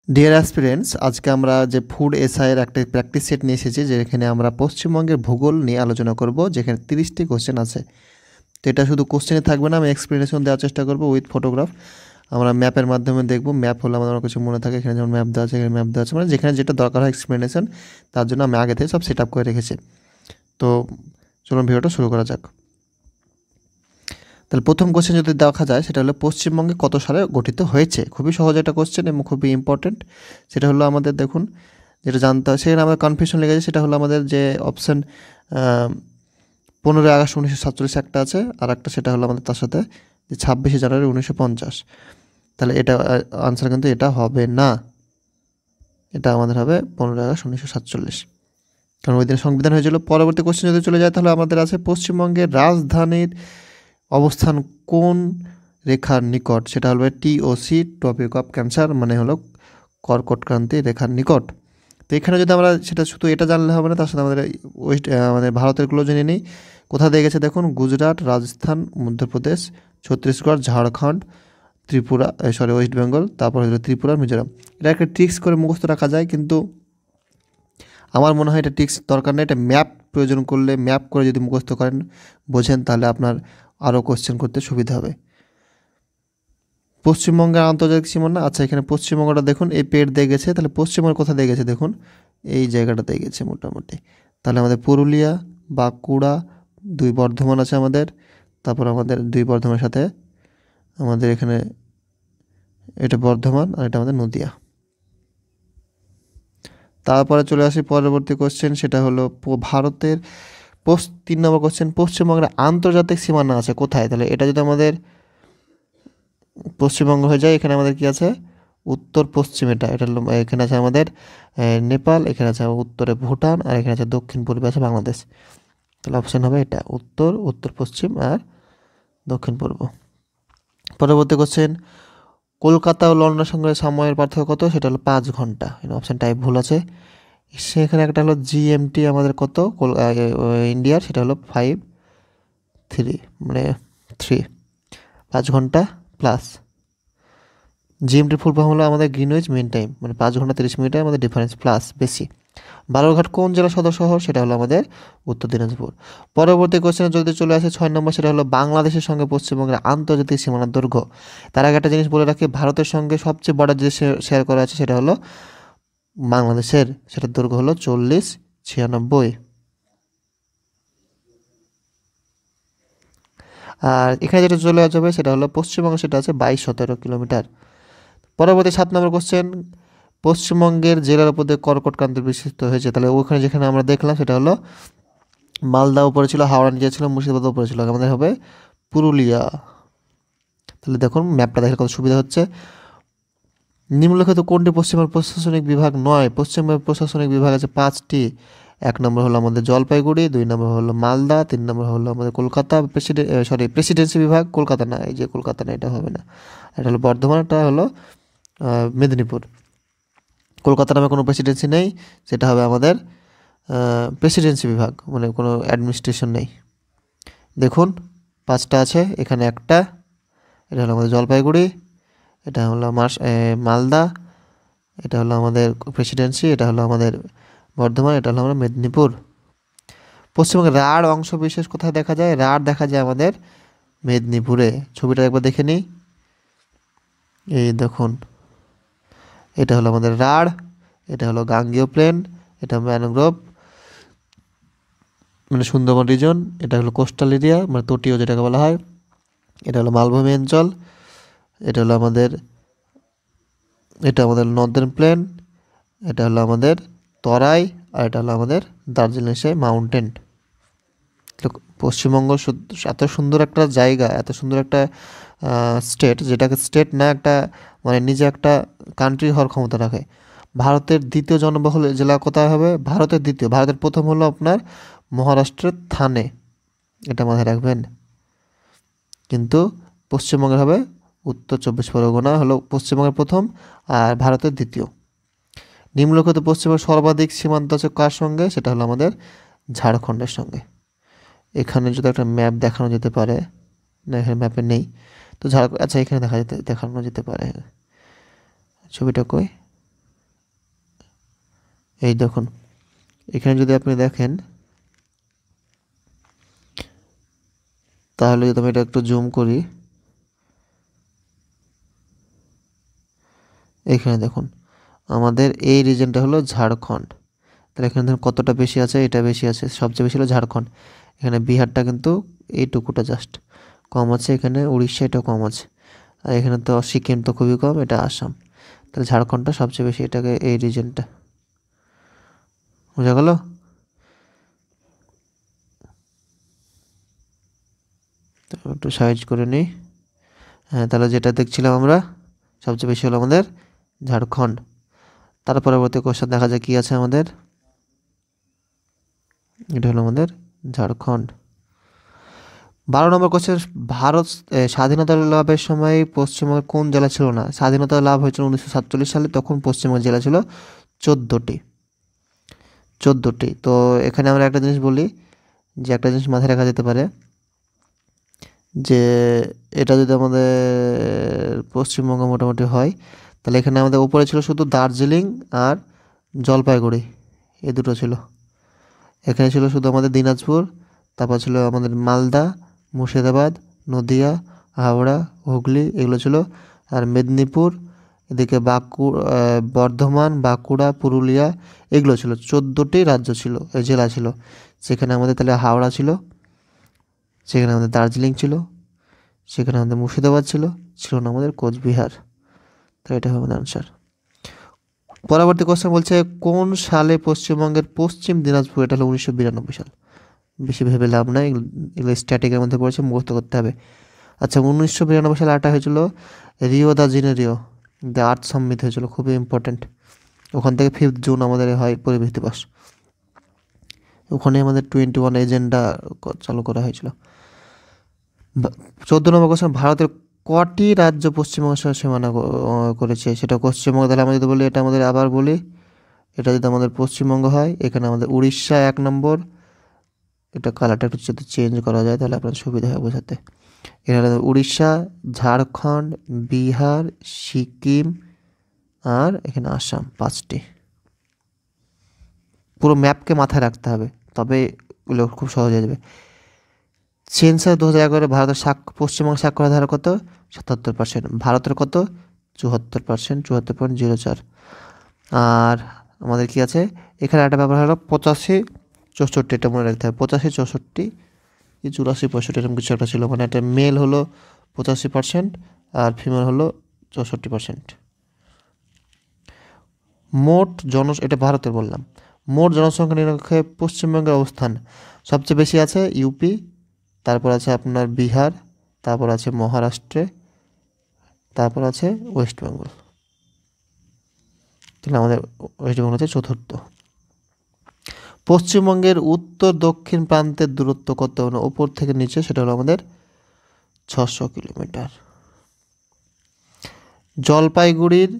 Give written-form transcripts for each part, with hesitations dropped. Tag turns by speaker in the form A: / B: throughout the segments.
A: Deer aspirants, আজকে আমরা যে ফুড এসআইয়ের একটা প্র্যাকটিস সেট নিয়ে এসেছি, যেখানে আমরা পশ্চিমবঙ্গের ভূগোল নিয়ে আলোচনা করব, যেখানে 30টি কোশ্চেন আছে। তো এটা শুধু কোশ্চেনে থাকবে না, আমি এক্সপ্লেনেশন দেওয়ার চেষ্টা করব উইথ ফটোগ্রাফ। আমরা ম্যাপের মাধ্যমে দেখব। ম্যাপ হলে আমাদের কিছু মনে থাকে, এখানে যেমন ম্যাপ দেওয়া আছে, এখানে ম্যাপ দেওয়া আছে, মানে যেখানে যেটা দরকার হয় এক্সপ্লেনেশন, তার জন্য আমি আগে থেকে সব সেট আপ করে রেখেছি। তো চলুন ভিডিওটা শুরু করা যাক। তাহলে প্রথম কোশ্চেন যদি দেখা যায়, সেটা হলো পশ্চিমবঙ্গে কত সালে গঠিত হয়েছে। খুবই সহজ একটা কোশ্চেন এবং খুবই ইম্পর্টেন্ট। সেটা হলো আমাদের দেখুন, যেটা জানতে হয়, সেখানে আমাদের কনফিউশন লেগেছে। সেটা হলো আমাদের যে অপশান 15ই আগস্ট 1947 একটা আছে, আর একটা সেটা হলো আমাদের তার সাথে যে 26শে জানুয়ারি 1950। তাহলে এটা আনসার কিন্তু এটা হবে না, এটা আমাদের হবে 15ই আগস্ট 1947, কারণ ওই দিন সংবিধান হয়েছিল। পরবর্তী কোশ্চেন যদি চলে যায়, তাহলে আমাদের আছে পশ্চিমবঙ্গের রাজধানীর অবস্থান কোন রেখার নিকট। সেটা হলো TOC, ট্রপিক অফ ক্যান্সার, মানে হলো কর্কটক্রান্তি রেখার নিকট। তো এখানে যদি আমরা সেটা শুধু এটা জানলে হবে না, তার সাথে আমাদের আমাদের ভারতেরগুলো জেনে নিই। কোথা দিয়ে গেছে দেখুন, গুজরাট, রাজস্থান, মধ্যপ্রদেশ, ছত্তিশগড়, ঝাড়খণ্ড, ত্রিপুরা, ওয়েস্ট বেঙ্গল, তারপর হলো ত্রিপুরা, মিজোরাম। এটা একটা ট্রিক্স করে মুখস্থ রাখা যায়, কিন্তু আমার মনে হয় এটা ট্রিক্স দরকার নেই। এটা ম্যাপ প্রয়োজন করলে, ম্যাপ করে যদি মুখস্থ করেন, বোঝেন, তাহলে আপনার আরও কোশ্চেন করতে সুবিধা হবে। পশ্চিমবঙ্গের আন্তর্জাতিক সীমানা, আচ্ছা এখানে পশ্চিমবঙ্গটা দেখুন, এই পেট দিয়ে গেছে। তাহলে পশ্চিমবঙ্গের কোথা দিয়ে গেছে দেখুন, এই জায়গাটা দিয়ে গেছে মোটামুটি। তাহলে আমাদের পুরুলিয়া, বাঁকুড়া, 2 বর্ধমান আছে আমাদের, তারপর আমাদের 2 বর্ধমানের সাথে আমাদের এখানে এটা বর্ধমান, আর এটা আমাদের নদিয়া। তারপরে চলে আসি পরবর্তী কোশ্চেন, সেটা হলো ভারতের 3 নম্বর কোশ্চেন, পশ্চিমবঙ্গের আন্তর্জাতিক সীমানা আছে কোথায়। তাহলে এটা যদি আমাদের পশ্চিমবঙ্গ হয়ে যায়, এখানে আমাদের কি আছে, উত্তর পশ্চিম। এটা হলো, এখানে আছে আমাদের নেপাল, এখানে আছে উত্তরে ভুটান, আর এখানে আছে দক্ষিণ পূর্বে আছে বাংলাদেশ। তাহলে অপশান হবে এটা উত্তর, উত্তর পশ্চিম আর দক্ষিণ পূর্ব। পরবর্তী কোশ্চেন, কলকাতা ও লন্ডনের সঙ্গে সময়ের পার্থক্য কত। সেটা হলো 5 ঘন্টা। অপশান টাইপ ভুল আছে। সেখানে একটা হলো GMT আমাদের কত ইন্ডিয়ার, সেটা হলো 5-3, মানে 3, 5 ঘন্টা প্লাস। GMTর ফুল ফর্ম হলো আমাদের গ্রিনউইচ মেন টাইম, মানে 5 ঘন্টা 30 মিনিটের আমাদের ডিফারেন্স প্লাস বেশি। বালুরঘাট কোন জেলা সদর শহর। সেটা হলো আমাদের উত্তর দিনাজপুর। পরবর্তী কোশ্চেনে যদি চলে আসে 6 নম্বর, সেটা হলো বাংলাদেশের সঙ্গে পশ্চিমবঙ্গের আন্তর্জাতিক সীমানার দৈর্ঘ্য। তার আগে একটা জিনিস বলে রাখি, ভারতের সঙ্গে সবচেয়ে বড় যে শেয়ার করা আছে সেটা হলো বাংলাদেশের, সেটার দৈর্ঘ্য হলো 4096। আর এখানে যেটা চলে যাবে সেটা হলো পশ্চিমবঙ্গ, সেটা আছে 2217 কিলোমিটার। পরবর্তী 7 নম্বর কোশ্চেন, পশ্চিমবঙ্গের জেলার উপর দিয়ে কর্কটক্রান্তি বিস্তৃত হয়েছে। তাহলে ওখানে যেখানে আমরা দেখলাম সেটা হলো মালদা উপরে ছিল, হাওড়া নিচে ছিল, মুর্শিদাবাদ উপরে ছিল, আমাদের হবে পুরুলিয়া। তাহলে দেখুন ম্যাপটা দেখলে কত সুবিধা হচ্ছে। নিম্নলিখিত কোনটি পশ্চিমবঙ্গের প্রশাসনিক বিভাগ নয়। পশ্চিমবঙ্গের প্রশাসনিক বিভাগ আছে 5টি। 1 নম্বর হলো আমাদের জলপাইগুড়ি, 2 নম্বর হলো মালদা, 3 নম্বর হলো আমাদের কলকাতা প্রেসিডেন্সি বিভাগ। কলকাতা না, এই যে কলকাতা না, এটা হবে না। এটা হলো বর্ধমান, এটা হলো মেদিনীপুর। কলকাতা নামে কোনো প্রেসিডেন্সি নেই, সেটা হবে আমাদের প্রেসিডেন্সি বিভাগ, মানে কোনো অ্যাডমিনিস্ট্রেশন নেই। দেখুন 5টা আছে, এখানে একটা, এটা হলো আমাদের জলপাইগুড়ি, এটা হলো মালদা, এটা হলো আমাদের প্রেসিডেন্সি, এটা হলো আমাদের বর্ধমান, এটা হলো আমাদের মেদিনীপুর। পশ্চিমবঙ্গের রাঢ় অংশ বিশেষ কোথায় দেখা যায়। রাঢ় দেখা যায় আমাদের মেদিনীপুরে। ছবিটা একবার দেখে নিই, এই দেখুন, এটা হলো আমাদের রাঢ়, এটা হলো গাঙ্গেয় প্লেন, এটা ম্যানগ্রোভ, মানে সুন্দরবন রিজন, এটা হলো কোস্টাল এরিয়া, মানে তটীয় যেটাকে বলা হয়, এটা হলো মালভূমি অঞ্চল, এটা হলো আমাদের নর্দার্ন প্লেন, এটা হলো আমাদের তরাই, আর এটা হলো আমাদের দার্জিলিং মাউন্টেন। পশ্চিমবঙ্গ এত সুন্দর একটা জায়গা, এত সুন্দর একটা স্টেট, যেটাকে স্টেট না, একটা মানে নিজে একটা কান্ট্রি হওয়ার ক্ষমতা রাখে। ভারতের দ্বিতীয় জনবহুল জেলা কোথায় হবে। ভারতের দ্বিতীয়, ভারতের প্রথম হলো আপনার মহারাষ্ট্রের থানে, এটা মাথায় রাখবেন। কিন্তু পশ্চিমবঙ্গের হবে উত্তর 24 পরগনা হলো পশ্চিমবঙ্গের প্রথম, আর ভারতের দ্বিতীয়। নিম্নলিখিত পশ্চিমবঙ্গের সর্বাধিক সীমান্ত আছে কার সঙ্গে। সেটা হলো আমাদের ঝাড়খণ্ডের সঙ্গে। এখানে যদি একটা ম্যাপ দেখানো যেতে পারে, না এখানে ম্যাপে নেই, তো আচ্ছা এখানে দেখানো যেতে পারে, ছবিটা কই, এই দেখুন, এখানে যদি আপনি দেখেন, তাহলে যদি আমি এটা একটু জুম করি, এখানে দেখুন আমাদের এই রিজনটা হলো ঝাড়খণ্ড। তাহলে এখানে দেখুন কতটা বেশি আছে, এটা বেশি আছে, সবচেয়ে বেশি হলো ঝাড়খণ্ড। এখানে বিহারটা কিন্তু এইটুকুটা জাস্ট কম আছে, এখানে উড়িষ্যা এটাও কম আছে, আর এখানে তো সিকিম তো খুবই কম, এটা আসাম। তাহলে ঝাড়খণ্ডটা সবচেয়ে বেশি, এটাকে এই রিজনটা, বোঝা গেল? একটু সাইজ করে নিই। হ্যাঁ, তাহলে যেটা দেখছিলাম আমরা, সবচেয়ে বেশি হলো আমাদের ঝাড়খণ্ড। তার পরবর্তী কোশ্চেন দেখা যায় কি আছে আমাদের, এটা হলো আমাদের ঝাড়খণ্ড। 12 নম্বর কোশ্চেন, ভারত স্বাধীনতা লাভের সময় পশ্চিমবঙ্গের কোন জেলা ছিল না? স্বাধীনতা লাভ হয়েছিল 1947 সালে, তখন পশ্চিমবঙ্গ জেলা ছিল 14টি। 14টি। তো এখানে আমরা একটা জিনিস বলি, যে একটা জিনিস মাথায় রাখা যেতে পারে, যে এটা যদি আমাদের পশ্চিমবঙ্গ মোটামুটি হয়, তাহলে এখানে আমাদের উপরে ছিল শুধু দার্জিলিং আর জলপাইগুড়ি, এই দুটো ছিল। এখানে ছিল শুধু আমাদের দিনাজপুর, তারপর ছিল আমাদের মালদা, মুর্শিদাবাদ, নদিয়া, হাওড়া, হুগলি, এগুলো ছিল। আর মেদিনীপুর, এদিকে বর্ধমান, বাঁকুড়া, পুরুলিয়া, এগুলো ছিল। 14টি রাজ্য ছিল, জেলা ছিল। সেখানে আমাদের তাহলে হাওড়া ছিল, সেখানে আমাদের দার্জিলিং ছিল, সেখানে আমাদের মুর্শিদাবাদ ছিল, ছিল না আমাদের কোচবিহার। তো এটা হবে আমাদের আনসার। পরবর্তী কোশ্চেন বলছে, কোন সালে পশ্চিমবঙ্গের পশ্চিম দিনাজপুর, এটা হলো 1992 সাল। বেশি ভেবে লাভ নাই, এগুলো স্ট্যাটিকের মধ্যে পড়েছে, মুখস্থ করতে হবে। আচ্ছা, 1992 সালে আটা হয়েছিল Rio de Janeiro, the earth summit হয়েছিল, খুবই ইম্পর্টেন্ট। ওখান থেকে 5 জুন আমাদের হয় পরিবেশ দিবস। ওখানে আমাদের 21 এজেন্ডা চালু করা হয়েছিল। 14 নম্বর কোশ্চেন, ভারতের কটি রাজ্য পশ্চিমবঙ্গের সাথে সীমানা করেছে? সেটা পশ্চিমবঙ্গ, তাহলে আমরা যদি বলি, এটা আমাদের আবার বলি, এটা যদি আমাদের পশ্চিমবঙ্গ হয়, এখানে আমাদের উড়িষ্যা 1 নম্বর। এটা কালারটা একটু যদি চেঞ্জ করা যায় তাহলে আপনার সুবিধা হয় বোঝাতে। এখানে উড়িষ্যা, ঝাড়খণ্ড, বিহার, সিকিম, আর এখানে আসাম, 5টি। পুরো ম্যাপকে মাথায় রাখতে হবে, তবে এগুলো খুব সহজ হয়ে যাবে। সেন্সাস 2011 ভারতের পশ্চিমবঙ্গ সাক্ষরতার হার কত? 77%। ভারতের কত? 74%, 74.04। আর আমাদের কি আছে এখানে, একটা ব্যাপার হলো 85-64, এটা মনে রাখতে হবে। 85-64 কি 84-65 এরকম কিছু একটা ছিল, মানে একটা মেল হলো 85% আর ফিমেল হলো 64%। এটা ভারতের বললাম। মোট জনসংখ্যা নিরক্ষে পশ্চিমবঙ্গের অবস্থান সবচেয়ে বেশি আছে ইউপি, তারপর আছে আপনার বিহার, তারপর আছে মহারাষ্ট্রে, তারপর আছে ওয়েস্ট বেঙ্গল। তাহলে আমাদের ওয়েস্ট বেঙ্গল হচ্ছে চতুর্থ। পশ্চিমবঙ্গের উত্তর দক্ষিণ প্রান্তের দূরত্ব কত? মানে ওপর থেকে নিচে, সেটা হলো আমাদের 600 কিলোমিটার। জলপাইগুড়ির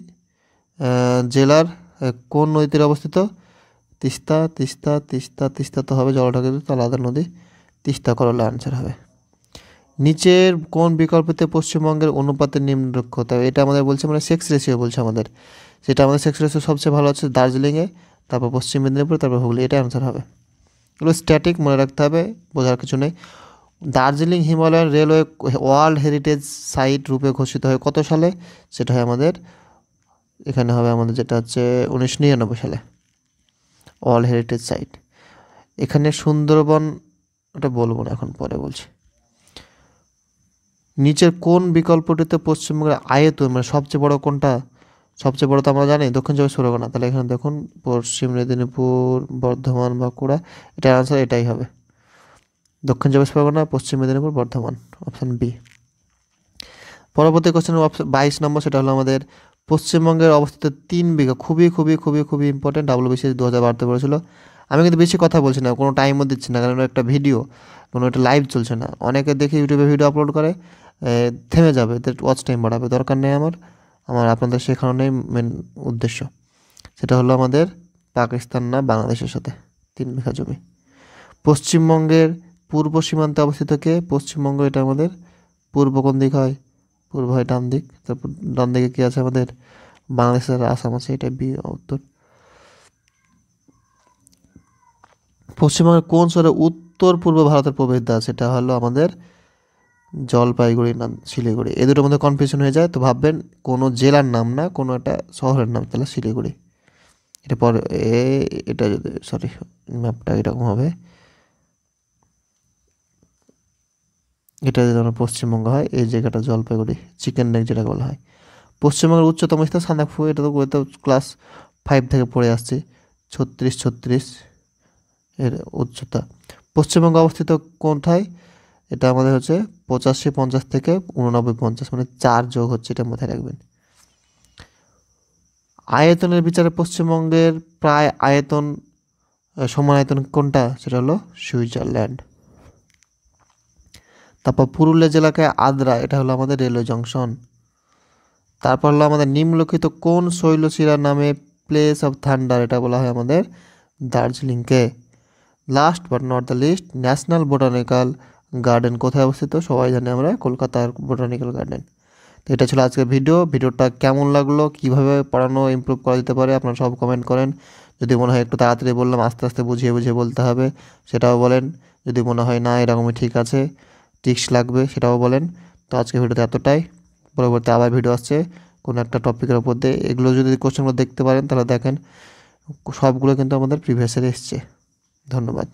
A: জেলার কোন নদীতে অবস্থিত? তিস্তা, তিস্তা, তিস্তা, তিস্তা তো হবে, জলঢাকা তো আলাদা নদী, তিস্তা করলে আনসার হবে। নিচের কোন বিকল্পতে পশ্চিমবঙ্গের অনুপাতের নিম্নরক্ষতা? এটা আমাদের বলছে, মানে সেক্স রেশিও বলছে আমাদের, সেটা আমাদের সেক্স রেশিও সবচেয়ে ভালো আছে দার্জিলিংয়ে, তারপর পশ্চিম মেদিনীপুর, তারপর হুগলি, এটা আনসার হবে। এগুলো স্ট্যাটিক, মনে রাখতে হবে, বোঝার কিছু নেই। Darjeeling Himalayan railway world heritage site রূপে ঘোষিত হয় কত সালে? সেটা হয় আমাদের, এখানে হবে আমাদের যেটা হচ্ছে 1999 সালে, ওয়ার্ল্ড হেরিটেজ সাইট। এখানে সুন্দরবন, ওটা বলবো না এখন, পরে বলছি। নিচের কোন বিকল্পটিতে পশ্চিমবঙ্গের আয়তন, মানে সবচেয়ে বড় কোনটা? সবচেয়ে বড় তো আমরা জানি দক্ষিণ চব্বিশ পরগনা, তাহলে এখানে দেখুন পশ্চিম মেদিনীপুর, বর্ধমান, বাঁকুড়া, এটার আনসার এটাই হবে, দক্ষিণ চব্বিশ পরগনা, পশ্চিম মেদিনীপুর, বর্ধমান, অপশান বি। পরবর্তী কোশ্চেন 22 নম্বর, সেটা হলো আমাদের পশ্চিমবঙ্গের অবস্থিত 3 বিঘা, খুবই খুবই খুবই খুবই ইম্পর্টেন্ট, WBCS 2012 পড়েছিল। আমি কিন্তু বেশি কথা বলছি না, কোনো টাইমও দিচ্ছি না, কারণ একটা ভিডিও, কোনো একটা লাইভ চলছে না। অনেকে দেখে ইউটিউবে ভিডিও আপলোড করে, থেমে যাবে, এদের ওয়াচ টাইম বাড়াবে, দরকার নেই আমার, আপনাদের শেখানো নেই মেন উদ্দেশ্য। সেটা হলো আমাদের পাকিস্তান না বাংলাদেশের সাথে 3 বিঘা জমি। পশ্চিমবঙ্গের পূর্ব সীমান্তে অবস্থিত কে? পশ্চিমবঙ্গ, এটা আমাদের পূর্ব কোন দিক হয়? পূর্ব হয় ডান দিক, তারপর ডান দিকে কী আছে আমাদের? বাংলাদেশের আসাম আছে, এটা বি উত্তর। পশ্চিমবঙ্গের কোন শহরে উত্তর পূর্ব ভারতের প্রবেশদ্বার, সেটা হলো আমাদের জলপাইগুড়ি না শিলিগুড়ি। এই দুটোর মধ্যে কনফিউশন হয়ে যায়, তো ভাববেন কোনো জেলার নাম না, কোনো একটা শহরের নাম, তাহলে শিলিগুড়ি। এটা পরে এটা যদি সরি ম্যাপটা এরকম হবে, এটা যদি আমার পশ্চিমবঙ্গ হয়, এই জায়গাটা জলপাইগুড়ি, চিকেন নেক যেটাকে বলা হয়। পশ্চিমবঙ্গের উচ্চতম স্থান সান্দাকফু, এটা তো ক্লাস 5 থেকে পড়ে আসছি, 36 এর উচ্চতা। পশ্চিমবঙ্গ অবস্থিত কোথায়? এটা আমাদের হচ্ছে 85-50 থেকে 89-50, মানে 4 যোগ হচ্ছে, এটা মাথায় রাখবেন। আয়তনের বিচারে পশ্চিমবঙ্গের প্রায় আয়তন সমান আয়তন কোনটা? সেটা হলো সুইজারল্যান্ড। তারপর পুরুলিয়া জেলাকে আদ্রা, এটা হলো আমাদের রেলওয়ে জংশন। তারপর হলো আমাদের নিম্নলিখিত কোন শৈলশিরার নামে প্লেস অফ থান্ডার, এটা বলা হয় আমাদের দার্জিলিংকে। Last but not the least, national botanical garden কোথায় অবস্থিত? সবাই জানি আমরা, কলকাতার বোটানিক্যাল গার্ডেন। তো এটা ছিল আজকের ভিডিওটা কেমন লাগলো, কিভাবে পড়ানো ইমপ্রুভ করা যেতে পারে, আপনারা সব কমেন্ট করেন। যদি মনে হয় একটু তাড়াতাড়ি বললাম, আস্তে আস্তে বুঝিয়ে বুঝিয়ে বলতে হবে, সেটাও বলেন। যদি মনে হয় না এরকমই ঠিক আছে, টিক্স লাগবে, সেটাও বলেন। তো আজকের ভিডিওতে এতটাই। পরবর্তী আবার ভিডিও আসছে কোনো একটা টপিকের উপর দিয়ে। এগুলো যদি কোশ্চেনগুলো দেখতে পারেন তাহলে দেখেন সবগুলো কিন্তু আমাদের প্রিভিয়াস ইয়ারে এসছে। ধন্যবাদ।